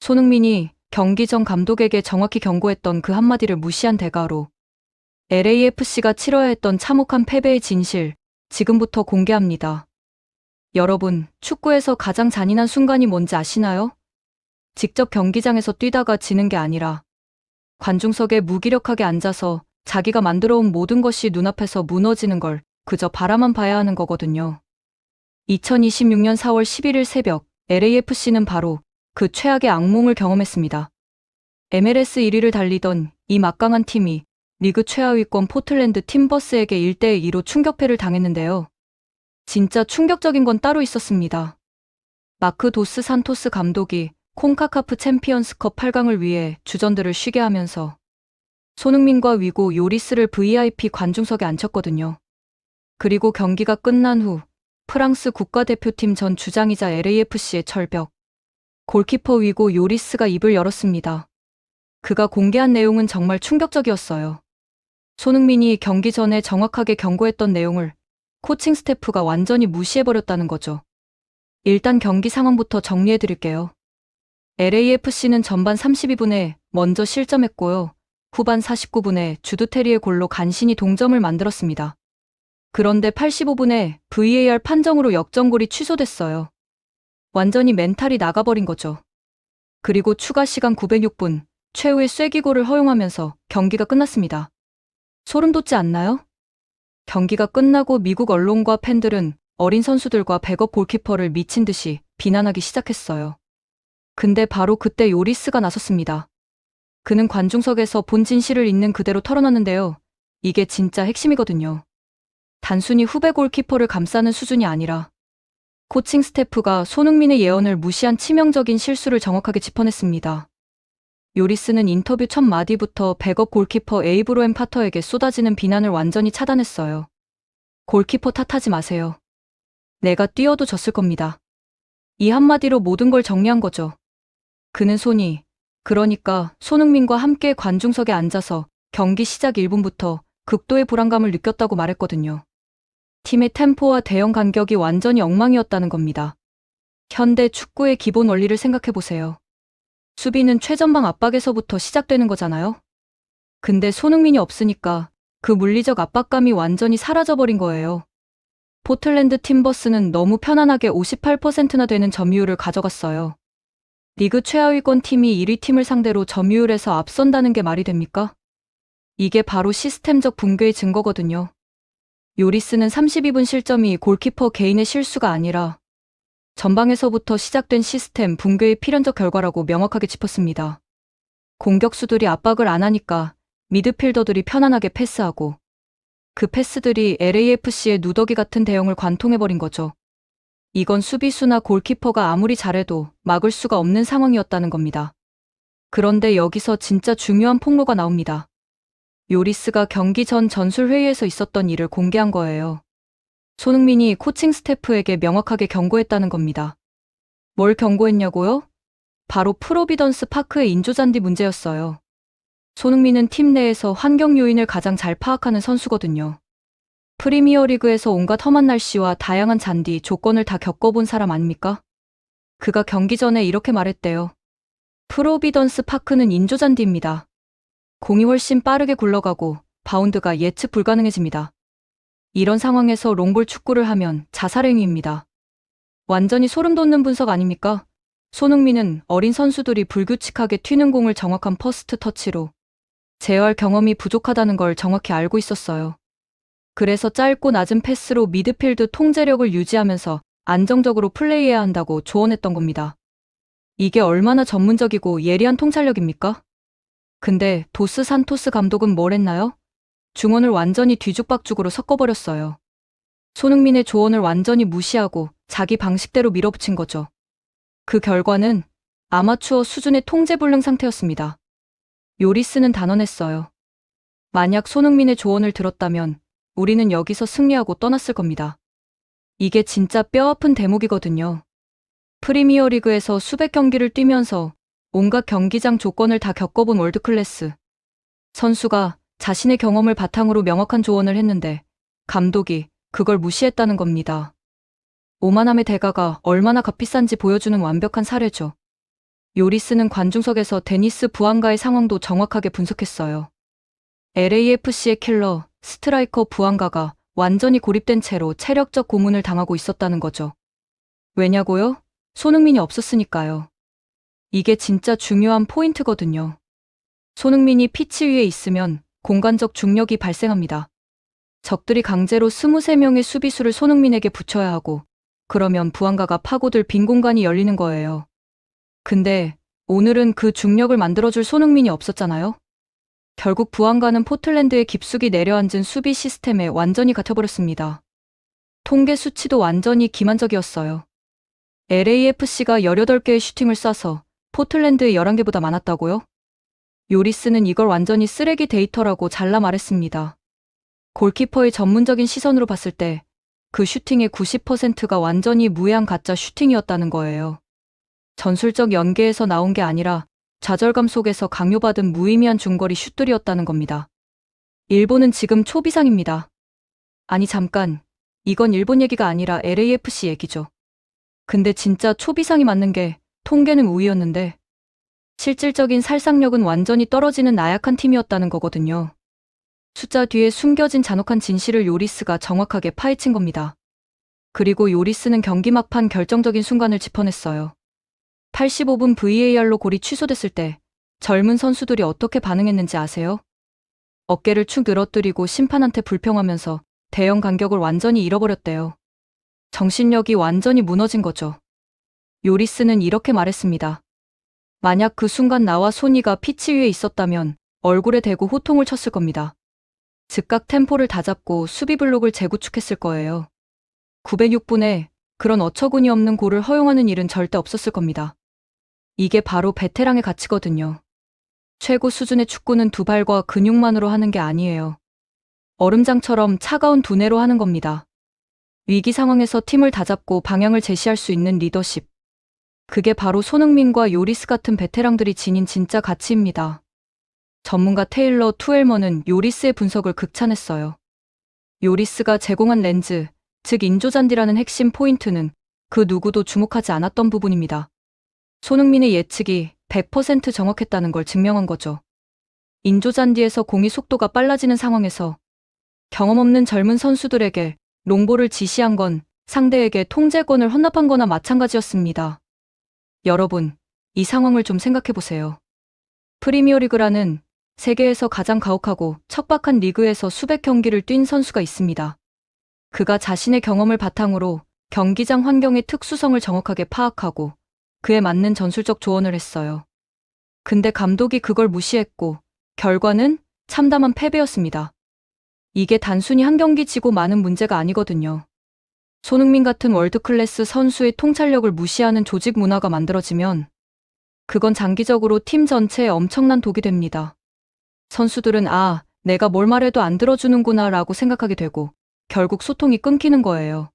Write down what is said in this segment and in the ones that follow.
손흥민이 경기 전 감독에게 정확히 경고했던 그 한마디를 무시한 대가로 LAFC가 치러야 했던 참혹한 패배의 진실, 지금부터 공개합니다. 여러분, 축구에서 가장 잔인한 순간이 뭔지 아시나요? 직접 경기장에서 뛰다가 지는 게 아니라 관중석에 무기력하게 앉아서 자기가 만들어온 모든 것이 눈앞에서 무너지는 걸 그저 바라만 봐야 하는 거거든요. 2026년 4월 11일 새벽, LAFC는 바로 그 최악의 악몽을 경험했습니다. MLS 1위를 달리던 이 막강한 팀이 리그 최하위권 포틀랜드 팀버스에게 1대2로 충격패를 당했는데요. 진짜 충격적인 건 따로 있었습니다. 마크 도스 산토스 감독이 콘카카프 챔피언스컵 8강을 위해 주전들을 쉬게 하면서 손흥민과 위고 요리스를 VIP 관중석에 앉혔거든요. 그리고 경기가 끝난 후 프랑스 국가대표팀 전 주장이자 LAFC의 철벽, 골키퍼 위고 요리스가 입을 열었습니다. 그가 공개한 내용은 정말 충격적이었어요. 손흥민이 경기 전에 정확하게 경고했던 내용을 코칭 스태프가 완전히 무시해버렸다는 거죠. 일단 경기 상황부터 정리해드릴게요. LAFC는 전반 32분에 먼저 실점했고요. 후반 49분에 주드테리의 골로 간신히 동점을 만들었습니다. 그런데 85분에 VAR 판정으로 역전골이 취소됐어요. 완전히 멘탈이 나가버린 거죠. 그리고 추가 시간 906분, 최후의 쐐기골을 허용하면서 경기가 끝났습니다. 소름 돋지 않나요? 경기가 끝나고 미국 언론과 팬들은 어린 선수들과 백업 골키퍼를 미친 듯이 비난하기 시작했어요. 근데 바로 그때 요리스가 나섰습니다. 그는 관중석에서 본 진실을 있는 그대로 털어놨는데요. 이게 진짜 핵심이거든요. 단순히 후배 골키퍼를 감싸는 수준이 아니라 코칭 스태프가 손흥민의 예언을 무시한 치명적인 실수를 정확하게 짚어냈습니다. 요리스는 인터뷰 첫 마디부터 백업 골키퍼 에이브로엠 파터에게 쏟아지는 비난을 완전히 차단했어요. 골키퍼 탓하지 마세요. 내가 뛰어도 졌을 겁니다. 이 한마디로 모든 걸 정리한 거죠. 그는 그러니까 손흥민과 함께 관중석에 앉아서 경기 시작 1분부터 극도의 불안감을 느꼈다고 말했거든요. 팀의 템포와 대형 간격이 완전히 엉망이었다는 겁니다. 현대 축구의 기본 원리를 생각해보세요. 수비는 최전방 압박에서부터 시작되는 거잖아요. 근데 손흥민이 없으니까 그 물리적 압박감이 완전히 사라져버린 거예요. 포틀랜드 팀버스는 너무 편안하게 58%나 되는 점유율을 가져갔어요. 리그 최하위권 팀이 1위 팀을 상대로 점유율에서 앞선다는 게 말이 됩니까? 이게 바로 시스템적 붕괴의 증거거든요. 요리스는 32분 실점이 골키퍼 개인의 실수가 아니라 전방에서부터 시작된 시스템 붕괴의 필연적 결과라고 명확하게 짚었습니다. 공격수들이 압박을 안 하니까 미드필더들이 편안하게 패스하고 그 패스들이 LAFC의 누더기 같은 대형을 관통해버린 거죠. 이건 수비수나 골키퍼가 아무리 잘해도 막을 수가 없는 상황이었다는 겁니다. 그런데 여기서 진짜 중요한 폭로가 나옵니다. 요리스가 경기 전 전술회의에서 있었던 일을 공개한 거예요. 손흥민이 코칭 스태프에게 명확하게 경고했다는 겁니다. 뭘 경고했냐고요? 바로 프로비던스 파크의 인조잔디 문제였어요. 손흥민은 팀 내에서 환경 요인을 가장 잘 파악하는 선수거든요. 프리미어리그에서 온갖 험한 날씨와 다양한 잔디, 조건을 다 겪어본 사람 아닙니까? 그가 경기 전에 이렇게 말했대요. 프로비던스 파크는 인조잔디입니다. 공이 훨씬 빠르게 굴러가고 바운드가 예측 불가능해집니다. 이런 상황에서 롱볼 축구를 하면 자살행위입니다. 완전히 소름 돋는 분석 아닙니까? 손흥민은 어린 선수들이 불규칙하게 튀는 공을 정확한 퍼스트 터치로 제어할 경험이 부족하다는 걸 정확히 알고 있었어요. 그래서 짧고 낮은 패스로 미드필드 통제력을 유지하면서 안정적으로 플레이해야 한다고 조언했던 겁니다. 이게 얼마나 전문적이고 예리한 통찰력입니까? 근데 도스 산토스 감독은 뭘 했나요? 중원을 완전히 뒤죽박죽으로 섞어버렸어요. 손흥민의 조언을 완전히 무시하고 자기 방식대로 밀어붙인 거죠. 그 결과는 아마추어 수준의 통제불능 상태였습니다. 요리스는 단언했어요. 만약 손흥민의 조언을 들었다면 우리는 여기서 승리하고 떠났을 겁니다. 이게 진짜 뼈아픈 대목이거든요. 프리미어리그에서 수백 경기를 뛰면서 온갖 경기장 조건을 다 겪어본 월드클래스 선수가 자신의 경험을 바탕으로 명확한 조언을 했는데 감독이 그걸 무시했다는 겁니다. 오만함의 대가가 얼마나 값비싼지 보여주는 완벽한 사례죠. 요리스는 관중석에서 데니스 부안가의 상황도 정확하게 분석했어요. LAFC의 킬러, 스트라이커 부안가가 완전히 고립된 채로 체력적 고문을 당하고 있었다는 거죠. 왜냐고요? 손흥민이 없었으니까요. 이게 진짜 중요한 포인트거든요. 손흥민이 피치 위에 있으면 공간적 중력이 발생합니다. 적들이 강제로 23명의 수비수를 손흥민에게 붙여야 하고, 그러면 부안가가 파고들 빈 공간이 열리는 거예요. 근데 오늘은 그 중력을 만들어줄 손흥민이 없었잖아요? 결국 부안가는 포틀랜드의 깊숙이 내려앉은 수비 시스템에 완전히 갇혀버렸습니다. 통계 수치도 완전히 기만적이었어요. LAFC가 18개의 슈팅을 쏴서 포틀랜드의 11개보다 많았다고요? 요리스는 이걸 완전히 쓰레기 데이터라고 잘라 말했습니다. 골키퍼의 전문적인 시선으로 봤을 때 그 슈팅의 90%가 완전히 무해한 가짜 슈팅이었다는 거예요. 전술적 연계에서 나온 게 아니라 좌절감 속에서 강요받은 무의미한 중거리 슛들이었다는 겁니다. 일본은 지금 초비상입니다. 아니 잠깐, 이건 일본 얘기가 아니라 LAFC 얘기죠. 근데 진짜 초비상이 맞는 게 통계는 우위였는데 실질적인 살상력은 완전히 떨어지는 나약한 팀이었다는 거거든요. 숫자 뒤에 숨겨진 잔혹한 진실을 요리스가 정확하게 파헤친 겁니다. 그리고 요리스는 경기 막판 결정적인 순간을 짚어냈어요. 85분 VAR로 골이 취소됐을 때 젊은 선수들이 어떻게 반응했는지 아세요? 어깨를 축 늘어뜨리고 심판한테 불평하면서 대형 간격을 완전히 잃어버렸대요. 정신력이 완전히 무너진 거죠. 요리스는 이렇게 말했습니다. 만약 그 순간 나와 소니가 피치 위에 있었다면 얼굴에 대고 호통을 쳤을 겁니다. 즉각 템포를 다잡고 수비 블록을 재구축했을 거예요. 906분에 그런 어처구니 없는 골을 허용하는 일은 절대 없었을 겁니다. 이게 바로 베테랑의 가치거든요. 최고 수준의 축구는 두 발과 근육만으로 하는 게 아니에요. 얼음장처럼 차가운 두뇌로 하는 겁니다. 위기 상황에서 팀을 다잡고 방향을 제시할 수 있는 리더십. 그게 바로 손흥민과 요리스 같은 베테랑들이 지닌 진짜 가치입니다. 전문가 테일러 투엘먼은 요리스의 분석을 극찬했어요. 요리스가 제공한 렌즈, 즉 인조잔디라는 핵심 포인트는 그 누구도 주목하지 않았던 부분입니다. 손흥민의 예측이 100% 정확했다는 걸 증명한 거죠. 인조잔디에서 공이 속도가 빨라지는 상황에서 경험 없는 젊은 선수들에게 롱볼을 지시한 건 상대에게 통제권을 헌납한 거나 마찬가지였습니다. 여러분, 이 상황을 좀 생각해보세요. 프리미어리그라는 세계에서 가장 가혹하고 척박한 리그에서 수백 경기를 뛴 선수가 있습니다. 그가 자신의 경험을 바탕으로 경기장 환경의 특수성을 정확하게 파악하고 그에 맞는 전술적 조언을 했어요. 근데 감독이 그걸 무시했고 결과는 참담한 패배였습니다. 이게 단순히 한 경기 지고 마는 문제가 아니거든요. 손흥민 같은 월드클래스 선수의 통찰력을 무시하는 조직 문화가 만들어지면 그건 장기적으로 팀 전체에 엄청난 독이 됩니다. 선수들은 내가 뭘 말해도 안 들어주는구나 라고 생각하게 되고 결국 소통이 끊기는 거예요.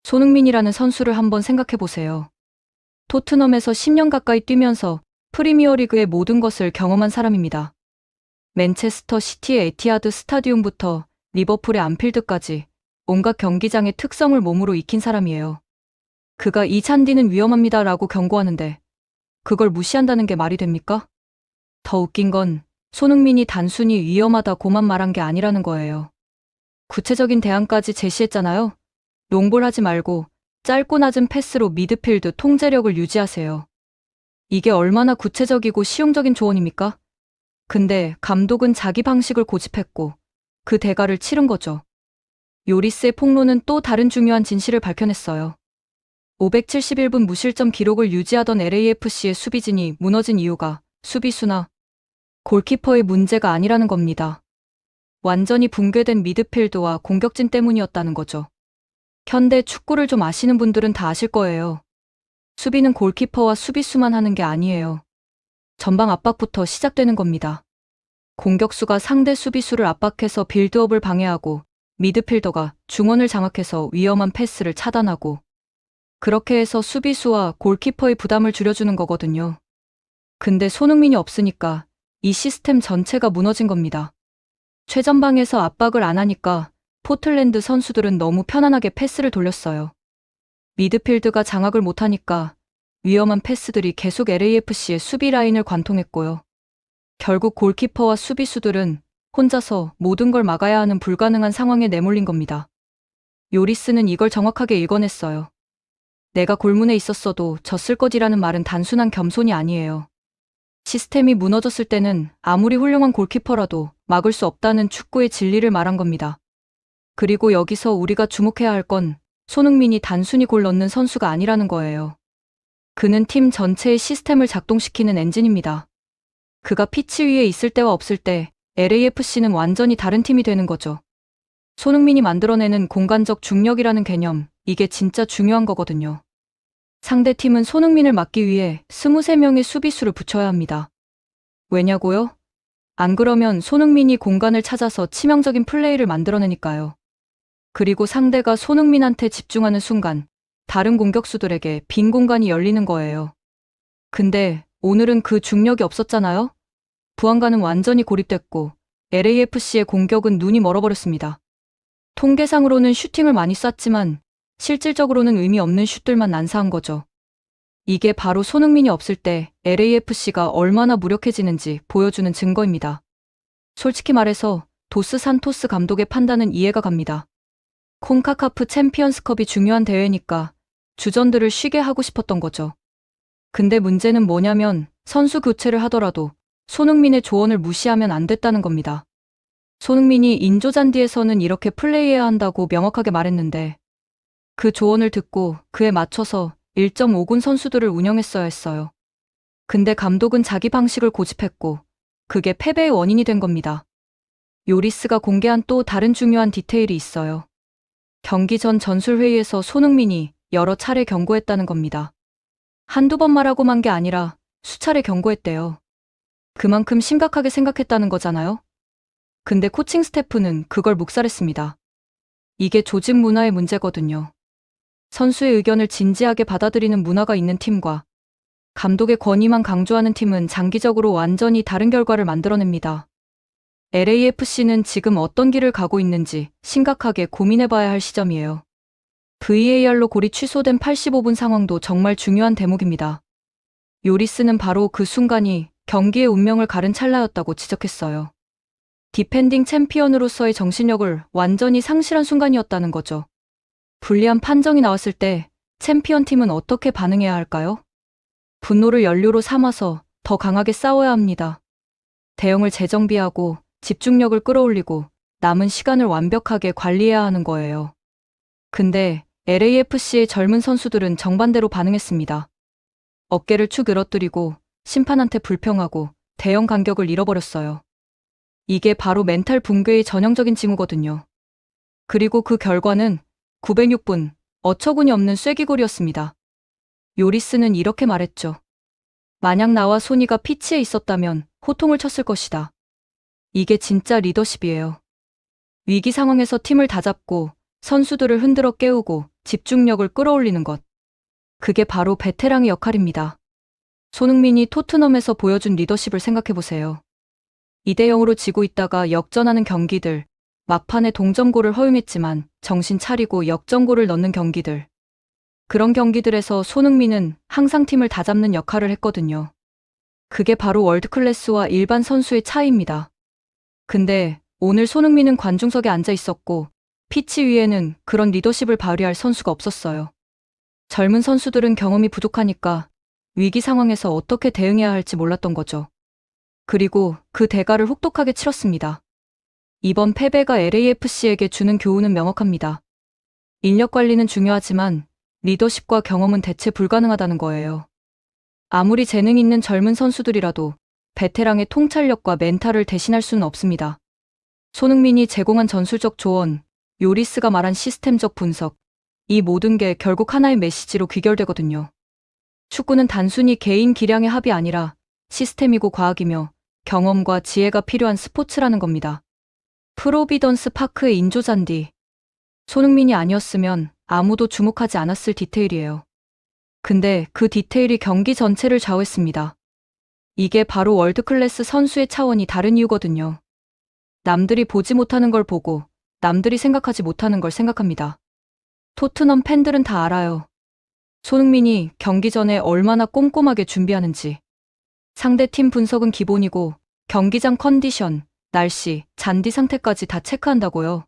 손흥민이라는 선수를 한번 생각해 보세요. 토트넘에서 10년 가까이 뛰면서 프리미어리그의 모든 것을 경험한 사람입니다. 맨체스터 시티의 에티하드 스타디움부터 리버풀의 안필드까지 온갖 경기장의 특성을 몸으로 익힌 사람이에요. 그가 이 잔디는 위험합니다 라고 경고하는데 그걸 무시한다는 게 말이 됩니까? 더 웃긴 건 손흥민이 단순히 위험하다고만 말한 게 아니라는 거예요. 구체적인 대안까지 제시했잖아요. 롱볼 하지 말고 짧고 낮은 패스로 미드필드 통제력을 유지하세요. 이게 얼마나 구체적이고 실용적인 조언입니까? 근데 감독은 자기 방식을 고집했고 그 대가를 치른 거죠. 요리스의 폭로는 또 다른 중요한 진실을 밝혀냈어요. 571분 무실점 기록을 유지하던 LAFC의 수비진이 무너진 이유가 수비수나 골키퍼의 문제가 아니라는 겁니다. 완전히 붕괴된 미드필드와 공격진 때문이었다는 거죠. 현대 축구를 좀 아시는 분들은 다 아실 거예요. 수비는 골키퍼와 수비수만 하는 게 아니에요. 전방 압박부터 시작되는 겁니다. 공격수가 상대 수비수를 압박해서 빌드업을 방해하고 미드필더가 중원을 장악해서 위험한 패스를 차단하고 그렇게 해서 수비수와 골키퍼의 부담을 줄여주는 거거든요. 근데 손흥민이 없으니까 이 시스템 전체가 무너진 겁니다. 최전방에서 압박을 안 하니까 포틀랜드 선수들은 너무 편안하게 패스를 돌렸어요. 미드필드가 장악을 못하니까 위험한 패스들이 계속 LAFC의 수비 라인을 관통했고요. 결국 골키퍼와 수비수들은 혼자서 모든 걸 막아야 하는 불가능한 상황에 내몰린 겁니다. 요리스는 이걸 정확하게 읽어냈어요. 내가 골문에 있었어도 졌을 거지라는 말은 단순한 겸손이 아니에요. 시스템이 무너졌을 때는 아무리 훌륭한 골키퍼라도 막을 수 없다는 축구의 진리를 말한 겁니다. 그리고 여기서 우리가 주목해야 할 건 손흥민이 단순히 골 넣는 선수가 아니라는 거예요. 그는 팀 전체의 시스템을 작동시키는 엔진입니다. 그가 피치 위에 있을 때와 없을 때 LAFC는 완전히 다른 팀이 되는 거죠. 손흥민이 만들어내는 공간적 중력이라는 개념, 이게 진짜 중요한 거거든요. 상대팀은 손흥민을 막기 위해 23명의 수비수를 붙여야 합니다. 왜냐고요? 안 그러면 손흥민이 공간을 찾아서 치명적인 플레이를 만들어내니까요. 그리고 상대가 손흥민한테 집중하는 순간 다른 공격수들에게 빈 공간이 열리는 거예요. 근데 오늘은 그 중력이 없었잖아요? 부안가는 완전히 고립됐고 LAFC의 공격은 눈이 멀어버렸습니다. 통계상으로는 슈팅을 많이 쐈지만 실질적으로는 의미 없는 슛들만 난사한 거죠. 이게 바로 손흥민이 없을 때 LAFC가 얼마나 무력해지는지 보여주는 증거입니다. 솔직히 말해서 도스 산토스 감독의 판단은 이해가 갑니다. 콘카카프 챔피언스컵이 중요한 대회니까 주전들을 쉬게 하고 싶었던 거죠. 근데 문제는 뭐냐면 선수 교체를 하더라도 손흥민의 조언을 무시하면 안 됐다는 겁니다. 손흥민이 인조잔디에서는 이렇게 플레이해야 한다고 명확하게 말했는데 그 조언을 듣고 그에 맞춰서 1.5군 선수들을 운영했어야 했어요. 근데 감독은 자기 방식을 고집했고 그게 패배의 원인이 된 겁니다. 요리스가 공개한 또 다른 중요한 디테일이 있어요. 경기 전 전술회의에서 손흥민이 여러 차례 경고했다는 겁니다. 한두 번 말하고만 게 아니라 수차례 경고했대요. 그만큼 심각하게 생각했다는 거잖아요. 근데 코칭 스태프는 그걸 묵살했습니다. 이게 조직 문화의 문제거든요. 선수의 의견을 진지하게 받아들이는 문화가 있는 팀과 감독의 권위만 강조하는 팀은 장기적으로 완전히 다른 결과를 만들어냅니다. LAFC는 지금 어떤 길을 가고 있는지 심각하게 고민해봐야 할 시점이에요. VAR로 골이 취소된 85분 상황도 정말 중요한 대목입니다. 요리스는 바로 그 순간이 경기의 운명을 가른 찰나였다고 지적했어요. 디펜딩 챔피언으로서의 정신력을 완전히 상실한 순간이었다는 거죠. 불리한 판정이 나왔을 때 챔피언 팀은 어떻게 반응해야 할까요? 분노를 연료로 삼아서 더 강하게 싸워야 합니다. 대형을 재정비하고 집중력을 끌어올리고 남은 시간을 완벽하게 관리해야 하는 거예요. 근데 LAFC의 젊은 선수들은 정반대로 반응했습니다. 어깨를 축 늘어뜨리고 심판한테 불평하고 대형 간격을 잃어버렸어요. 이게 바로 멘탈 붕괴의 전형적인 징후거든요. 그리고 그 결과는 906분, 어처구니 없는 쐐기골이었습니다. 요리스는 이렇게 말했죠. 만약 나와 소니가 피치에 있었다면 호통을 쳤을 것이다. 이게 진짜 리더십이에요. 위기 상황에서 팀을 다잡고 선수들을 흔들어 깨우고 집중력을 끌어올리는 것. 그게 바로 베테랑의 역할입니다. 손흥민이 토트넘에서 보여준 리더십을 생각해보세요. 2대0으로 지고 있다가 역전하는 경기들, 막판에 동점골을 허용했지만 정신 차리고 역전골을 넣는 경기들. 그런 경기들에서 손흥민은 항상 팀을 다잡는 역할을 했거든요. 그게 바로 월드클래스와 일반 선수의 차이입니다. 근데 오늘 손흥민은 관중석에 앉아 있었고 피치 위에는 그런 리더십을 발휘할 선수가 없었어요. 젊은 선수들은 경험이 부족하니까 위기 상황에서 어떻게 대응해야 할지 몰랐던 거죠. 그리고 그 대가를 혹독하게 치렀습니다. 이번 패배가 LAFC에게 주는 교훈은 명확합니다. 인력 관리는 중요하지만 리더십과 경험은 대체 불가능하다는 거예요. 아무리 재능 있는 젊은 선수들이라도 베테랑의 통찰력과 멘탈을 대신할 수는 없습니다. 손흥민이 제공한 전술적 조언, 요리스가 말한 시스템적 분석, 이 모든 게 결국 하나의 메시지로 귀결되거든요. 축구는 단순히 개인 기량의 합이 아니라 시스템이고 과학이며 경험과 지혜가 필요한 스포츠라는 겁니다. 프로비던스 파크의 인조잔디. 손흥민이 아니었으면 아무도 주목하지 않았을 디테일이에요. 근데 그 디테일이 경기 전체를 좌우했습니다. 이게 바로 월드클래스 선수의 차원이 다른 이유거든요. 남들이 보지 못하는 걸 보고 남들이 생각하지 못하는 걸 생각합니다. 토트넘 팬들은 다 알아요. 손흥민이 경기 전에 얼마나 꼼꼼하게 준비하는지. 상대팀 분석은 기본이고 경기장 컨디션, 날씨, 잔디 상태까지 다 체크한다고요.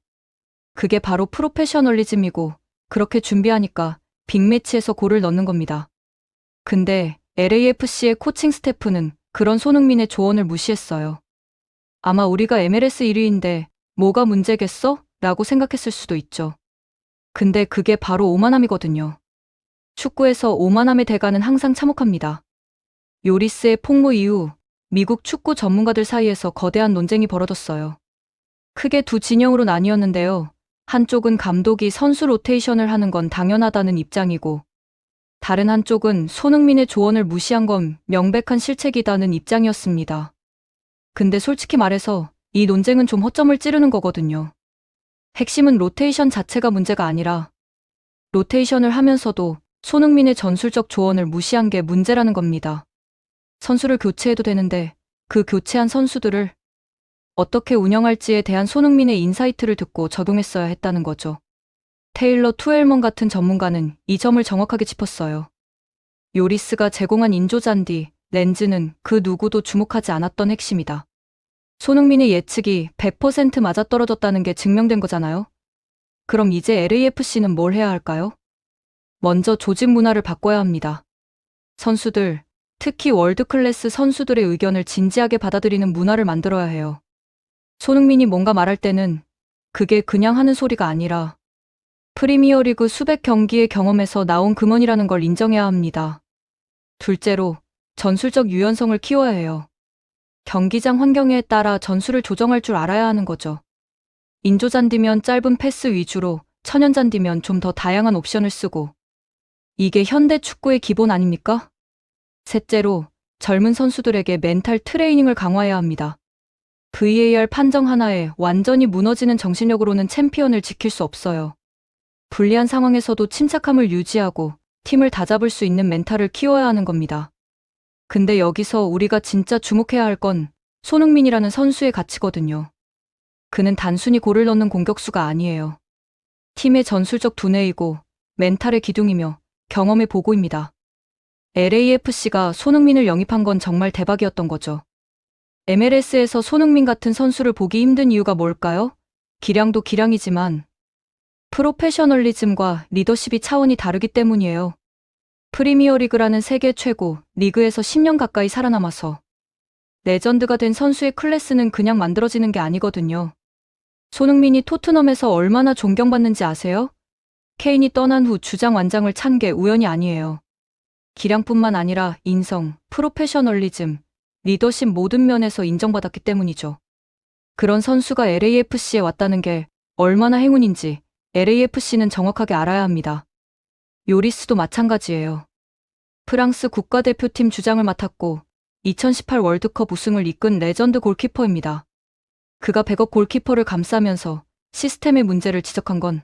그게 바로 프로페셔널리즘이고 그렇게 준비하니까 빅매치에서 골을 넣는 겁니다. 근데 LAFC의 코칭 스태프는 그런 손흥민의 조언을 무시했어요. 아마 우리가 MLS 1위인데 뭐가 문제겠어? 라고 생각했을 수도 있죠. 근데 그게 바로 오만함이거든요. 축구에서 오만함의 대가는 항상 참혹합니다. 요리스의 폭로 이후 미국 축구 전문가들 사이에서 거대한 논쟁이 벌어졌어요. 크게 두 진영으로 나뉘었는데요. 한쪽은 감독이 선수 로테이션을 하는 건 당연하다는 입장이고, 다른 한쪽은 손흥민의 조언을 무시한 건 명백한 실책이다는 입장이었습니다. 근데 솔직히 말해서 이 논쟁은 좀 허점을 찌르는 거거든요. 핵심은 로테이션 자체가 문제가 아니라 로테이션을 하면서도 손흥민의 전술적 조언을 무시한 게 문제라는 겁니다. 선수를 교체해도 되는데 그 교체한 선수들을 어떻게 운영할지에 대한 손흥민의 인사이트를 듣고 적용했어야 했다는 거죠. 테일러 투엘먼 같은 전문가는 이 점을 정확하게 짚었어요. 요리스가 제공한 인조잔디, 렌즈는 그 누구도 주목하지 않았던 핵심이다. 손흥민의 예측이 100% 맞아떨어졌다는 게 증명된 거잖아요. 그럼 이제 LAFC는 뭘 해야 할까요? 먼저 조직 문화를 바꿔야 합니다. 선수들, 특히 월드클래스 선수들의 의견을 진지하게 받아들이는 문화를 만들어야 해요. 손흥민이 뭔가 말할 때는 그게 그냥 하는 소리가 아니라 프리미어리그 수백 경기의 경험에서 나온 금원이라는 걸 인정해야 합니다. 둘째로, 전술적 유연성을 키워야 해요. 경기장 환경에 따라 전술을 조정할 줄 알아야 하는 거죠. 인조잔디면 짧은 패스 위주로, 천연잔디면 좀 더 다양한 옵션을 쓰고. 이게 현대 축구의 기본 아닙니까? 셋째로, 젊은 선수들에게 멘탈 트레이닝을 강화해야 합니다. VAR 판정 하나에 완전히 무너지는 정신력으로는 챔피언을 지킬 수 없어요. 불리한 상황에서도 침착함을 유지하고 팀을 다잡을 수 있는 멘탈을 키워야 하는 겁니다. 근데 여기서 우리가 진짜 주목해야 할 건 손흥민이라는 선수의 가치거든요. 그는 단순히 골을 넣는 공격수가 아니에요. 팀의 전술적 두뇌이고 멘탈의 기둥이며 경험의 보고입니다. LAFC가 손흥민을 영입한 건 정말 대박이었던 거죠. MLS에서 손흥민 같은 선수를 보기 힘든 이유가 뭘까요? 기량도 기량이지만 프로페셔널리즘과 리더십이 차원이 다르기 때문이에요. 프리미어리그라는 세계 최고 리그에서 10년 가까이 살아남아서 레전드가 된 선수의 클래스는 그냥 만들어지는 게 아니거든요. 손흥민이 토트넘에서 얼마나 존경받는지 아세요? 케인이 떠난 후 주장 완장을 찬 게 우연이 아니에요. 기량뿐만 아니라 인성, 프로페셔널리즘, 리더십 모든 면에서 인정받았기 때문이죠. 그런 선수가 LAFC에 왔다는 게 얼마나 행운인지 LAFC는 정확하게 알아야 합니다. 요리스도 마찬가지예요. 프랑스 국가대표팀 주장을 맡았고 2018 월드컵 우승을 이끈 레전드 골키퍼입니다. 그가 백업 골키퍼를 감싸면서 시스템의 문제를 지적한 건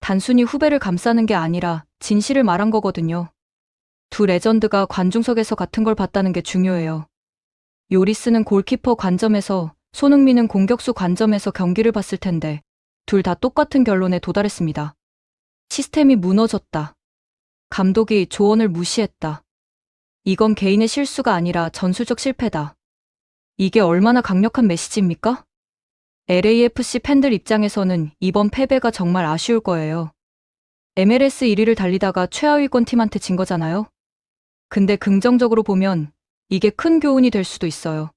단순히 후배를 감싸는 게 아니라 진실을 말한 거거든요. 두 레전드가 관중석에서 같은 걸 봤다는 게 중요해요. 요리스는 골키퍼 관점에서, 손흥민은 공격수 관점에서 경기를 봤을 텐데 둘 다 똑같은 결론에 도달했습니다. 시스템이 무너졌다. 감독이 조언을 무시했다. 이건 개인의 실수가 아니라 전술적 실패다. 이게 얼마나 강력한 메시지입니까? LAFC 팬들 입장에서는 이번 패배가 정말 아쉬울 거예요. MLS 1위를 달리다가 최하위권 팀한테 진 거잖아요. 근데 긍정적으로 보면 이게 큰 교훈이 될 수도 있어요.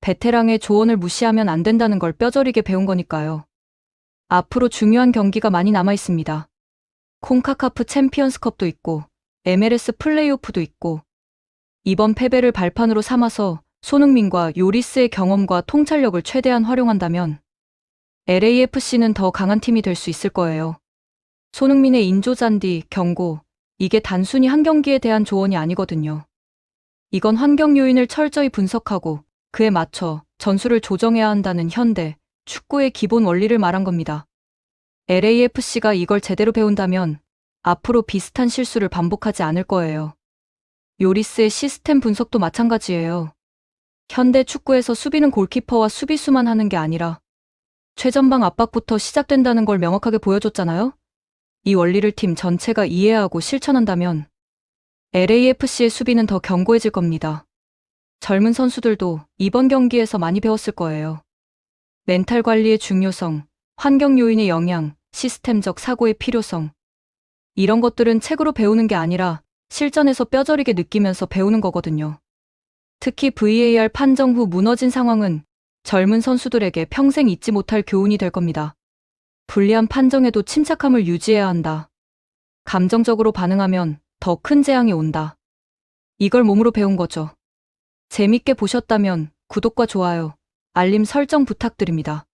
베테랑의 조언을 무시하면 안 된다는 걸 뼈저리게 배운 거니까요. 앞으로 중요한 경기가 많이 남아 있습니다. 콘카카프 챔피언스컵도 있고 MLS 플레이오프도 있고, 이번 패배를 발판으로 삼아서 손흥민과 요리스의 경험과 통찰력을 최대한 활용한다면 LAFC는 더 강한 팀이 될 수 있을 거예요. 손흥민의 인조잔디, 경고, 이게 단순히 한 경기에 대한 조언이 아니거든요. 이건 환경 요인을 철저히 분석하고 그에 맞춰 전술을 조정해야 한다는 현대 축구의 기본 원리를 말한 겁니다. LAFC가 이걸 제대로 배운다면 앞으로 비슷한 실수를 반복하지 않을 거예요. 요리스의 시스템 분석도 마찬가지예요. 현대 축구에서 수비는 골키퍼와 수비수만 하는 게 아니라 최전방 압박부터 시작된다는 걸 명확하게 보여줬잖아요. 이 원리를 팀 전체가 이해하고 실천한다면 LAFC의 수비는 더 견고해질 겁니다. 젊은 선수들도 이번 경기에서 많이 배웠을 거예요. 멘탈 관리의 중요성, 환경 요인의 영향, 시스템적 사고의 필요성. 이런 것들은 책으로 배우는 게 아니라 실전에서 뼈저리게 느끼면서 배우는 거거든요. 특히 VAR 판정 후 무너진 상황은 젊은 선수들에게 평생 잊지 못할 교훈이 될 겁니다. 불리한 판정에도 침착함을 유지해야 한다. 감정적으로 반응하면 더 큰 재앙이 온다. 이걸 몸으로 배운 거죠. 재밌게 보셨다면 구독과 좋아요, 알림 설정 부탁드립니다.